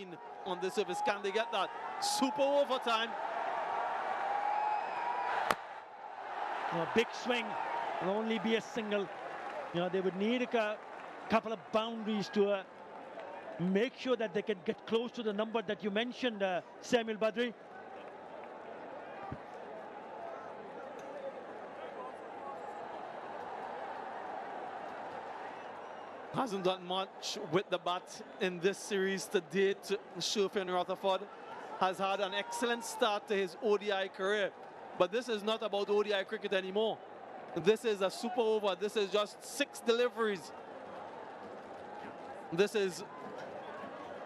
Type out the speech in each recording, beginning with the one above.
14 on the service. Can they get that? Super overtime. A big swing will only be a single. They would need a couple of boundaries to make sure that they can get close to the number that you mentioned, Samuel Badri. Hasn't done much with the bat in this series to date. Sherfin Rutherford has had an excellent start to his ODI career. But this is not about ODI cricket anymore. This is a super over. This is just 6 deliveries. This is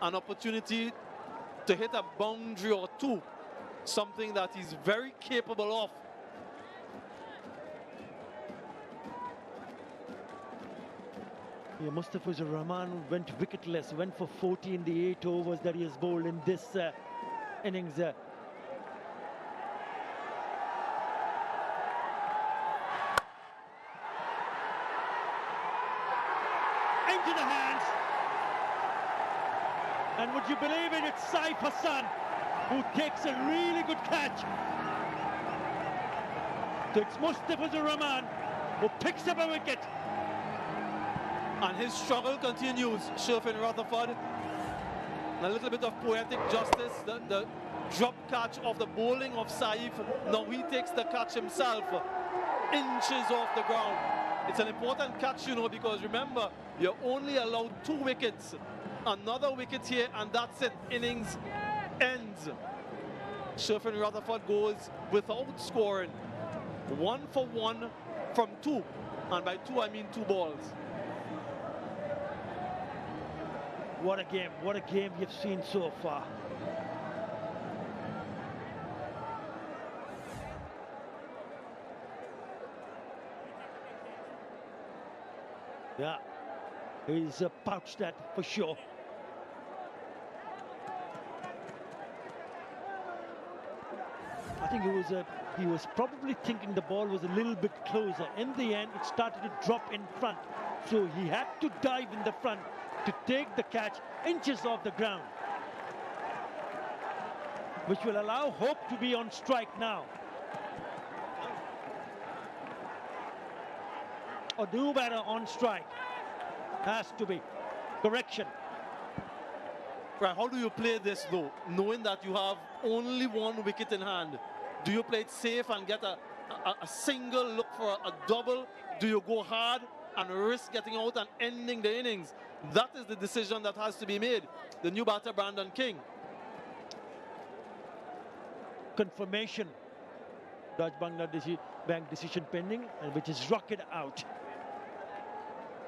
an opportunity to hit a boundary or 2. Something that he's very capable of. Yeah, Mustafizur Rahman went wicketless, went for 40 in the 8 overs that he has bowled in this innings. Into the hands. And would you believe it, it's Saif Hassan who takes a really good catch. So it's Mustafizur Rahman who picks up a wicket. And his struggle continues. Sherfin Rutherford, a little bit of poetic justice. The drop catch of the bowling of Saif. Now he takes the catch himself, inches off the ground. It's an important catch, because remember, you're only allowed 2 wickets. Another wicket here, and that's it. Innings ends. Sherfin Rutherford goes without scoring. 1 for 1 from 2. And by 2, I mean 2 balls. What a game you've seen so far. Yeah, he's pouched that for sure. I think he was probably thinking the ball was a little bit closer. In the end, it started to drop in front. So he had to dive in the front to take the catch inches off the ground, which will allow Hope to be on strike now. Or do better on strike. Has to be. Correction. Right, how do you play this though, knowing that you have only 1 wicket in hand? Do you play it safe and get a single, look for a double? Do you go hard and risk getting out and ending the innings? That is the decision that has to be made. The new batter, Brandon King. Confirmation. Dutch Bangladeshi Bank decision pending, and which is rocket out.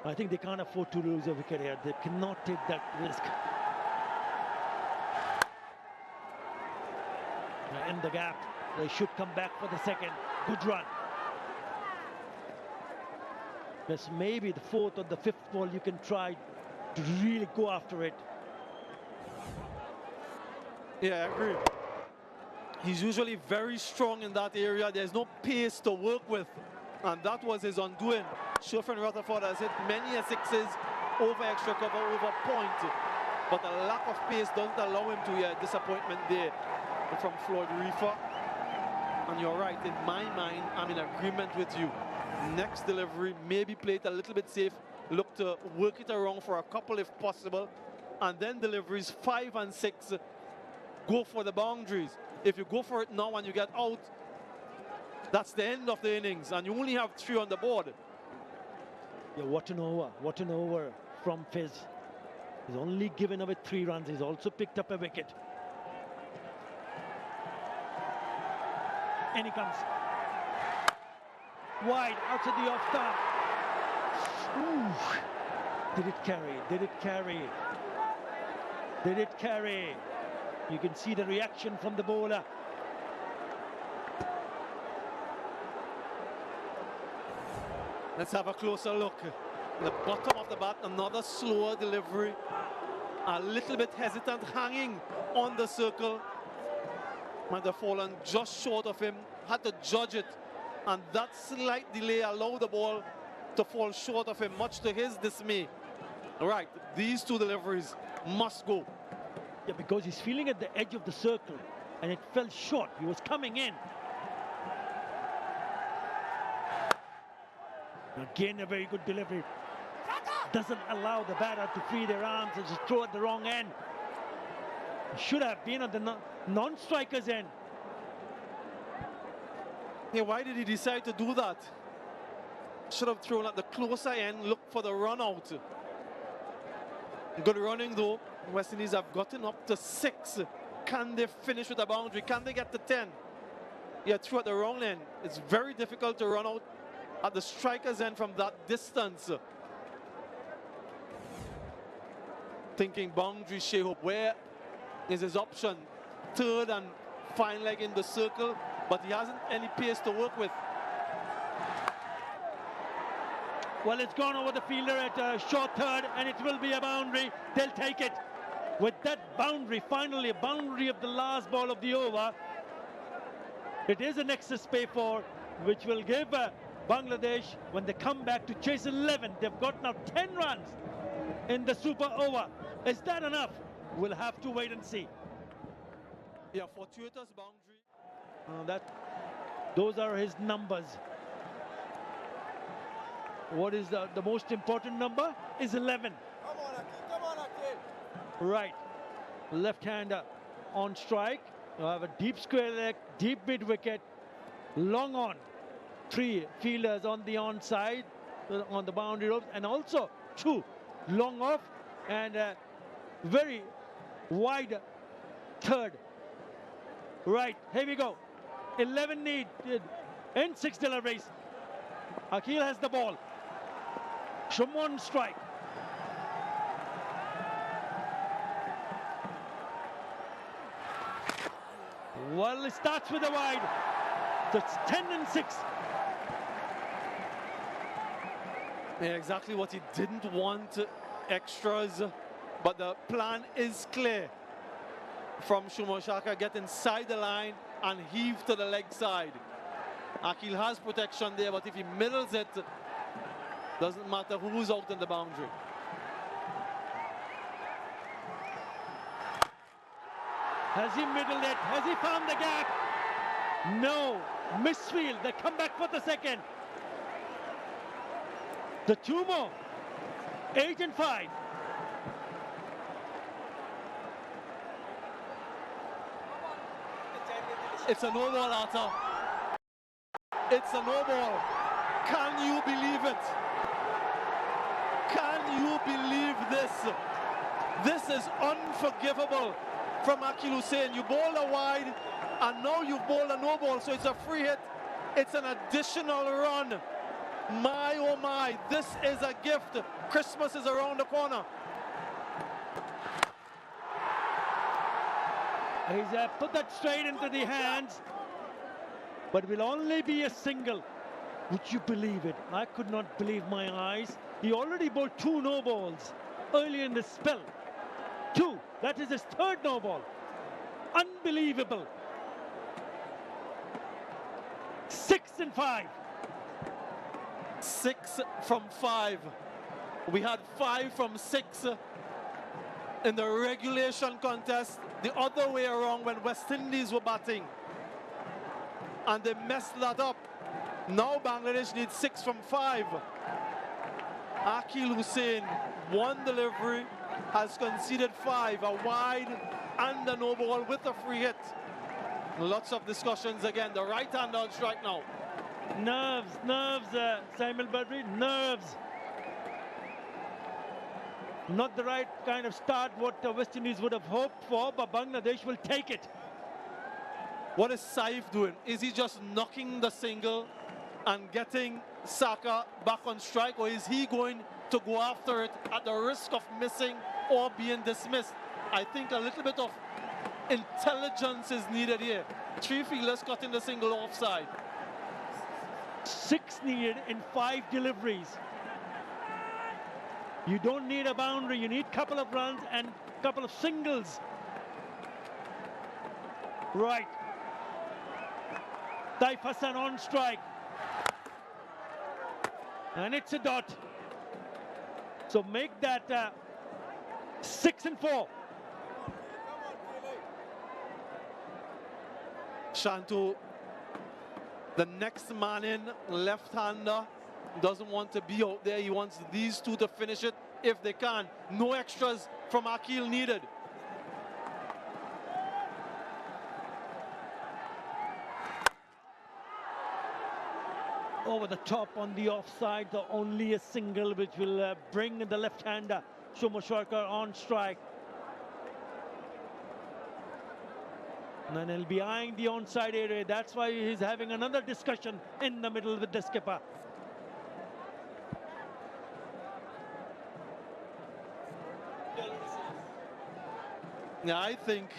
I think they can't afford to lose a wicket here. They cannot take that risk. In the gap, they should come back for the second. Good run. There's maybe the 4th or the 5th ball you can try to really go after it. Yeah, I agree. He's usually very strong in that area. There's no pace to work with, and that was his undoing. Sherfin Rutherford has hit many 6s over extra cover, over point, but the lack of pace doesn't allow him to hear disappointment there from Floyd Reefer. And you're right, in my mind, I'm in agreement with you. Next delivery, maybe play it a little bit safe, look to work it around for a couple if possible, and then deliveries 5 and 6, go for the boundaries. If you go for it now and you get out, that's the end of the innings, and you only have 3 on the board. Yeah, what an over from Fizz. He's only given away 3 runs. He's also picked up a wicket. And he comes wide outside the off stump. Did it carry? Did it carry? Did it carry? You can see the reaction from the bowler. Let's have a closer look. The bottom of the bat, another slower delivery. A little bit hesitant, hanging on the circle. Might have fallen just short of him. Had to judge it. And that slight delay allowed the ball to fall short of him, much to his dismay. All right, these 2 deliveries must go. Yeah, because he's feeling at the edge of the circle and it fell short. He was coming in. Again, a very good delivery. Doesn't allow the batter to free their arms and just throw at the wrong end. Should have been at the non-striker's end. Yeah, why did he decide to do that? Should have thrown at the closer end, looked for the run out. Good running though. West Indies have gotten up to 6. Can they finish with a boundary? Can they get to 10? Yeah, through at the wrong end. It's very difficult to run out at the striker's end from that distance. Thinking boundary, Shehub, where is his option? Third and fine leg in the circle, but he hasn't any pace to work with. Well, it's gone over the fielder at short third, and it will be a boundary. They'll take it. With that boundary, finally a boundary of the last ball of the over, it is an excess pay for, which will give Bangladesh, when they come back, to chase 11. They've got now 10 runs in the super over. Is that enough? We'll have to wait and see. Yeah, fortuitous boundary. Those are his numbers. What is the most important number? Is 11. Come on, Akhil. Come on, Akhil. Right. Left-hander on strike. You have a deep square leg, deep mid-wicket, long on. 3 fielders on the onside, on the boundary ropes, and also 2 long off and very wide third. Right, here we go. 11 needed in 6 deliveries. Akhil has the ball. Shumon strike. Well, it starts with a wide. So it's 10 and 6. Yeah, exactly what he didn't want, extras, but the plan is clear. From Shumon Shaka, get inside the line and heave to the leg side. Akhil has protection there, but if he middles it, doesn't matter who's out in the boundary. Has he middled it? Has he found the gap? No. Misfield. They come back for the second. The 2 more. 8 and 5. It's a no ball, Atta. It's a no ball. Can you believe it? Can you believe this? This is unforgivable from Akhil Hussain. You bowled a wide and now you've bowled a no ball, so it's a free hit. It's an additional run. My oh my, this is a gift. Christmas is around the corner. He's put that straight into the hands, but will only be a single. Would you believe it? I could not believe my eyes. He already bowled 2 no balls early in the spell. 2. That is his 3rd no ball. Unbelievable. 6 and 5. 6 from 5. We had 5 from 6 in the regulation contest. The other way around when West Indies were batting. And they messed that up. Now Bangladesh needs 6 from 5. Akhil Hussain, 1 delivery, has conceded 5, a wide and a no ball with a free hit. Lots of discussions again. The right hand on strike now. Nerves, Simon Badri, nerves. Not the right kind of start what the West Indies would have hoped for, but Bangladesh will take it. What is Saif doing? Is he just knocking the single and getting Saka back on strike, or is he going to go after it at the risk of missing or being dismissed? I think a little bit of intelligence is needed here. 3 fielders cutting the single offside. 6 needed in 5 deliveries. You don't need a boundary, you need a couple of runs and a couple of singles. Right. Taif Hassan on strike. And it's a dot. So make that 6 and 4. Shanto, the next man in, left-hander, doesn't want to be out there. He wants these two to finish it if they can. No extras from Akil needed. Over the top on the offside, the only a single which will bring the left-hander Shomo Sharkar on strike. And then he'll be eyeing the onside area. That's why he's having another discussion in the middle with the skipper. Yeah, I think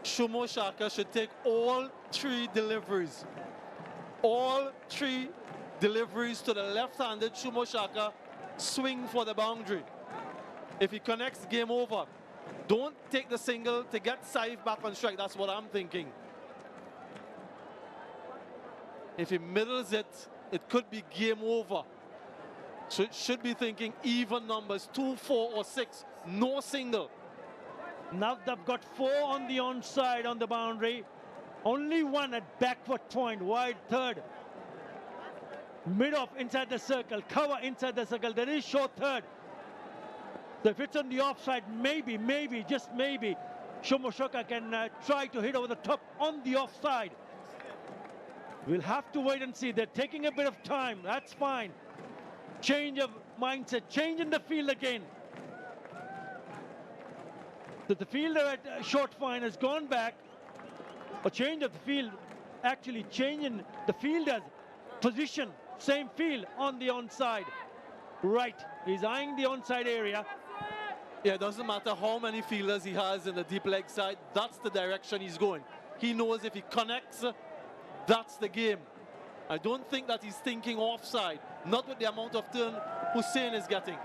Shomo Sharkar should take all three deliveries. All three deliveries to the left-handed Shomo Sharkar, swing for the boundary. If he connects, game over. Don't take the single to get Saif back on strike. That's what I'm thinking. If he middles it, it could be game over. So it should be thinking even numbers, 2, 4, or 6. No single. Now they've got 4 on the onside on the boundary. Only 1 at backward point, wide third. Mid-off inside the circle, cover inside the circle. There is short third. So if it's on the offside, maybe, just maybe, Shomo Sharkar can try to hit over the top on the offside. We'll have to wait and see. They're taking a bit of time. That's fine. Change of mindset, change in the field again. So the fielder at short fine has gone back. A change of the field, actually changing the fielder's position. Same field on the onside. Right, he's eyeing the onside area. Yeah, it doesn't matter how many fielders he has in the deep leg side. That's the direction he's going. He knows if he connects, that's the game. I don't think that he's thinking offside. Not with the amount of turn Hussein is getting.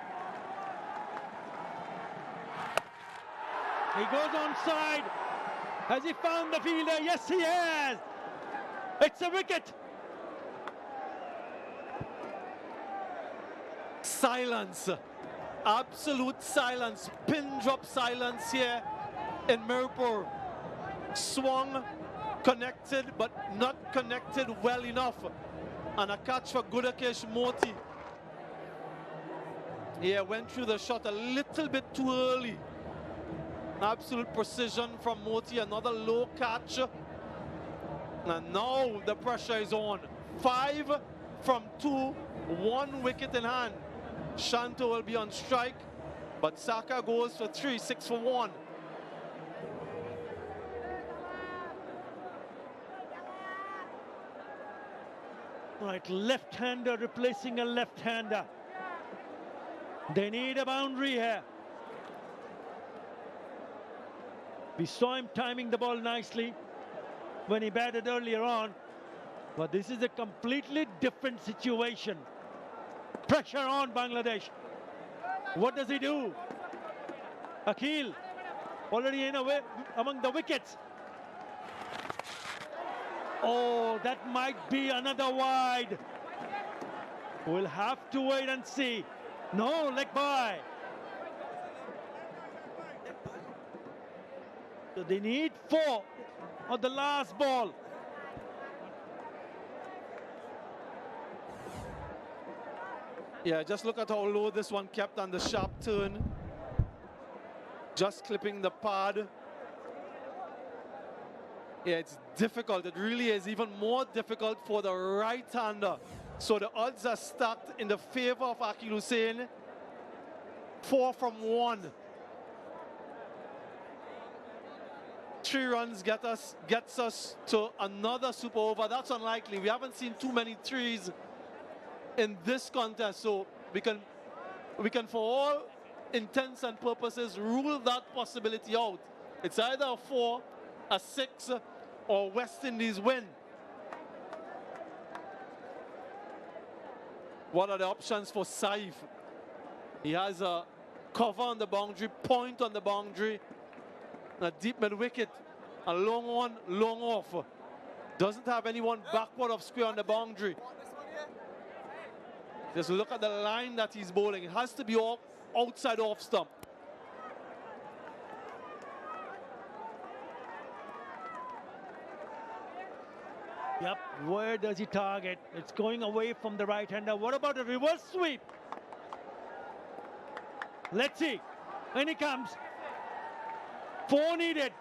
He goes onside. Has he found the fielder? Yes, he has. It's a wicket. Silence. Absolute silence. Pin drop silence here in Mirpur. Swung, connected, but not connected well enough. And a catch for Gudakesh Moti. Yeah, went through the shot a little bit too early. Absolute precision from Moti, another low catch. And now the pressure is on. 5 from 2, 1 wicket in hand. Shanto will be on strike, but Saka goes for 3, 6 for 1. Right, left-hander replacing a left-hander. They need a boundary here. We saw him timing the ball nicely when he batted earlier on. But this is a completely different situation. Pressure on Bangladesh. What does he do? Akil already in away among the wickets. Oh, that might be another wide. We'll have to wait and see. No, leg by. So they need 4 on the last ball. Yeah, just look at how low this one kept on the sharp turn. Just clipping the pad. Yeah, it's difficult. It really is even more difficult for the right-hander. So the odds are stacked in the favor of Akil Hussein. 4 from 1. 3 runs gets us to another super over. That's unlikely. We haven't seen too many threes in this contest, so we can for all intents and purposes rule that possibility out. It's either a 4, a 6, or West Indies win. What are the options for Saif? He has a cover on the boundary, point on the boundary, a deep mid wicket, a long on, long off. Doesn't have anyone backward of square on the boundary. Just look at the line that he's bowling. It has to be all outside off stump. Yep, where does he target? It's going away from the right-hander. What about a reverse sweep? Let's see. When he comes. 4 needed.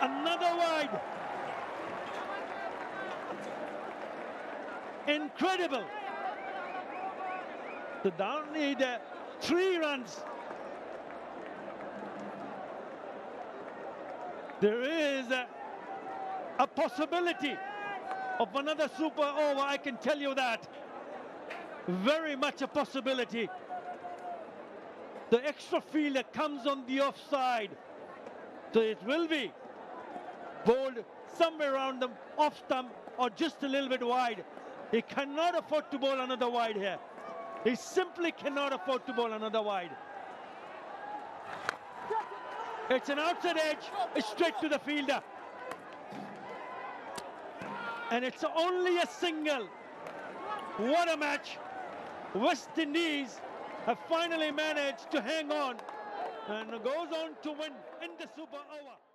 Another wide. Incredible. So down need 3 runs. There is a possibility of another super over, I can tell you that. Very much a possibility. The extra fielder comes on the offside. So it will be bowled somewhere around the off stump or just a little bit wide. He cannot afford to bowl another wide here. He simply cannot afford to bowl another wide. It's an outside edge, it's straight to the fielder. And it's only a single. What a match. West Indies have finally managed to hang on and goes on to win in the super over.